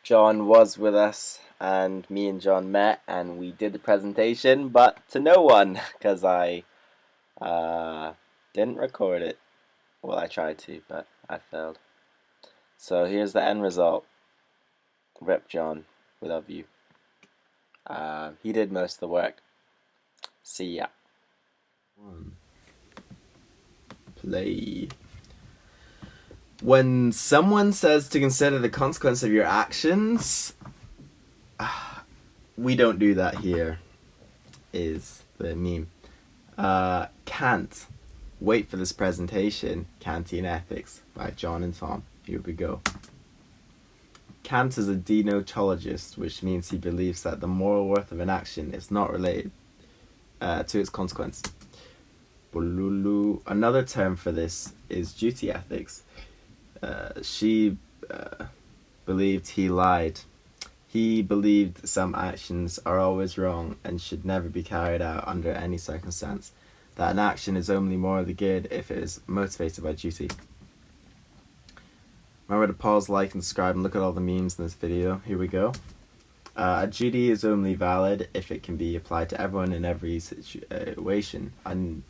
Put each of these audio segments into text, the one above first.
John was with us, and me and John met, and we did the presentation, but to no one, because I uh, didn't record it. Well, I tried to, but I failed. So here's the end result. Rip John, we love you. He did most of the work. See ya. One. Play. When someone says to consider the consequence of your actions, we don't do that here, is the meme. Kant. Wait for this presentation, Kantian Ethics, by John and Tom. Here we go. Kant is a deontologist, which means he believes that the moral worth of an action is not related to its consequence. Another term for this is duty ethics. She believed he lied. He believed some actions are always wrong and should never be carried out under any circumstance. That an action is only morally good if it is motivated by duty. Remember to pause, like, and subscribe, and look at all the memes in this video. Here we go. A duty is only valid if it can be applied to everyone in every situation. And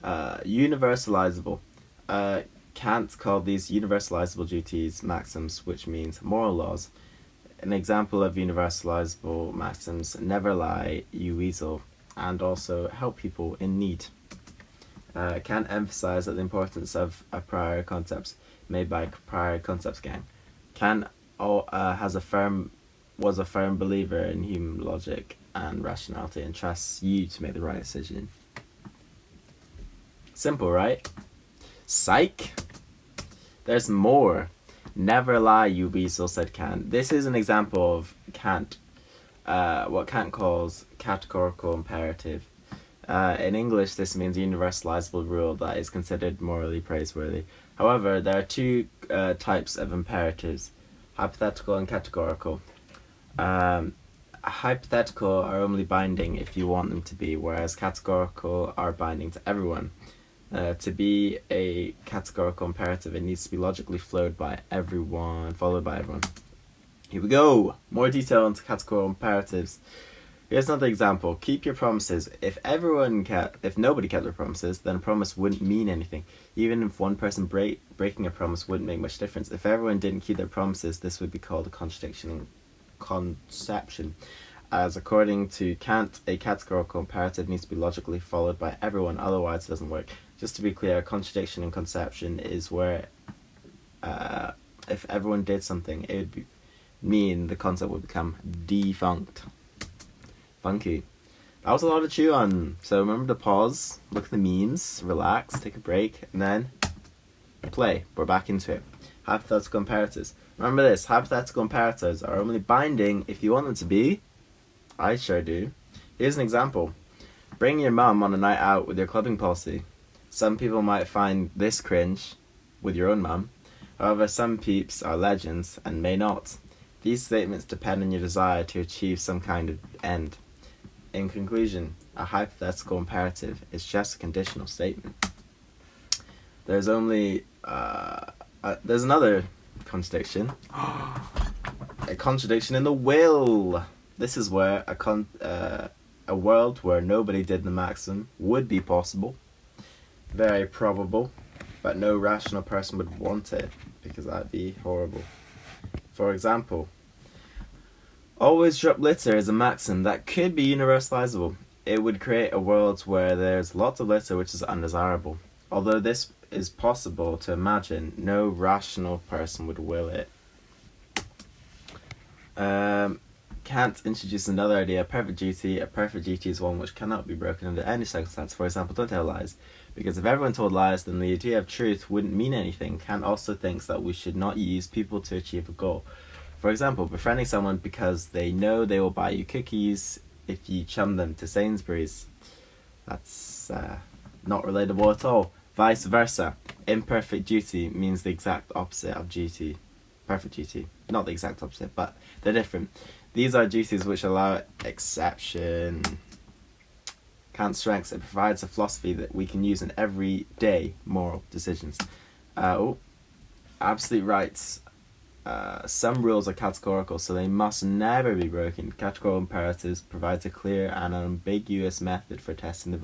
universalizable. Kant called these universalizable duties maxims, which means moral laws. An example of universalizable maxims: never lie, you weasel, and also help people in need. Kant emphasized the importance of a prior concepts made by prior concepts gang. Kant was a firm believer in human logic and rationality and trusts you to make the right decision. Simple, right? Psych! There's more. Never lie, you weasel, said Kant. This is an example of Kant, what Kant calls categorical imperative. In English, this means universalizable rule that is considered morally praiseworthy. However, there are two types of imperatives: hypothetical and categorical. Hypothetical are only binding if you want them to be, whereas categorical are binding to everyone. To be a categorical imperative, it needs to be logically followed by everyone. Here we go! More detail into categorical imperatives. Here's another example. Keep your promises. If nobody kept their promises, then a promise wouldn't mean anything. Even if one person breaking a promise wouldn't make much difference. If everyone didn't keep their promises, this would be called a contradiction in conception. As according to Kant, a categorical imperative needs to be logically followed by everyone, otherwise it doesn't work. Just to be clear, a contradiction in conception is where if everyone did something, it would mean the concept would become defunct. Funky. That was a lot to chew on. So remember to pause, look at the memes, relax, take a break, and then play. We're back into it. Hypothetical imperatives. Remember this, hypothetical imperatives are only binding if you want them to be. I sure do. Here's an example. Bring your mum on a night out with your clubbing policy. Some people might find this cringe with your own mum. However, some peeps are legends and may not. These statements depend on your desire to achieve some kind of end. In conclusion, a hypothetical imperative is just a conditional statement. There's another contradiction. A contradiction in the will. This is where a world where nobody did the maxim would be possible. Very probable, but no rational person would want it, because that'd be horrible. For example, always drop litter is a maxim that could be universalizable. It would create a world where there's lots of litter which is undesirable. Although this is possible to imagine, no rational person would will it. Kant introduced another idea, perfect duty. A perfect duty is one which cannot be broken under any circumstance. For example, don't tell lies. Because if everyone told lies, then the idea of truth wouldn't mean anything. Kant also thinks that we should not use people to achieve a goal. For example, befriending someone because they know they will buy you cookies if you chum them to Sainsbury's. That's not relatable at all. Vice versa. Imperfect duty means the exact opposite of duty. Perfect duty. Not the exact opposite, but they're different. These are duties which allow exception. Kant's strengths, it provides a philosophy that we can use in everyday moral decisions. Absolute rights. Some rules are categorical, so they must never be broken. Categorical imperatives provides a clear and unambiguous method for testing the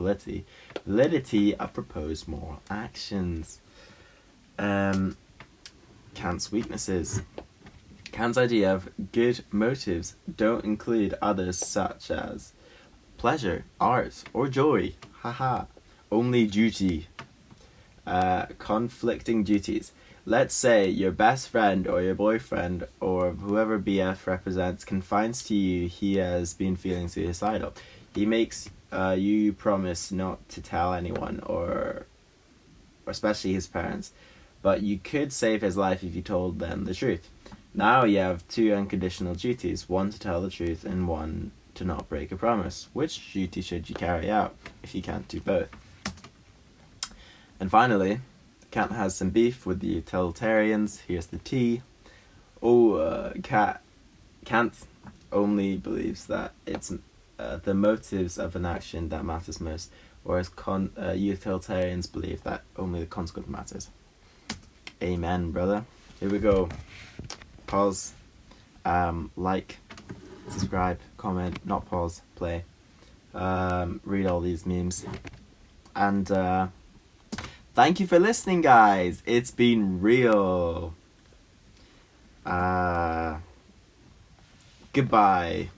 validity of proposed moral actions. Kant's weaknesses. Kant's idea of good motives don't include others such as pleasure, art, or joy. Haha. Only duty. Conflicting duties. Let's say your best friend or your boyfriend or whoever BF represents confides to you he has been feeling suicidal. He makes you promise not to tell anyone or especially his parents, but you could save his life if you told them the truth. Now you have two unconditional duties, one to tell the truth and one to not break a promise. Which duty should you carry out if you can't do both? And finally, Kant has some beef with the utilitarians. Here's the tea. Kant only believes that it's the motives of an action that matters most, whereas utilitarians believe that only the consequence matters. Amen, brother. Here we go. Pause. Like, subscribe, comment, not pause, play. Read all these memes. And thank you for listening, guys. It's been real. Goodbye.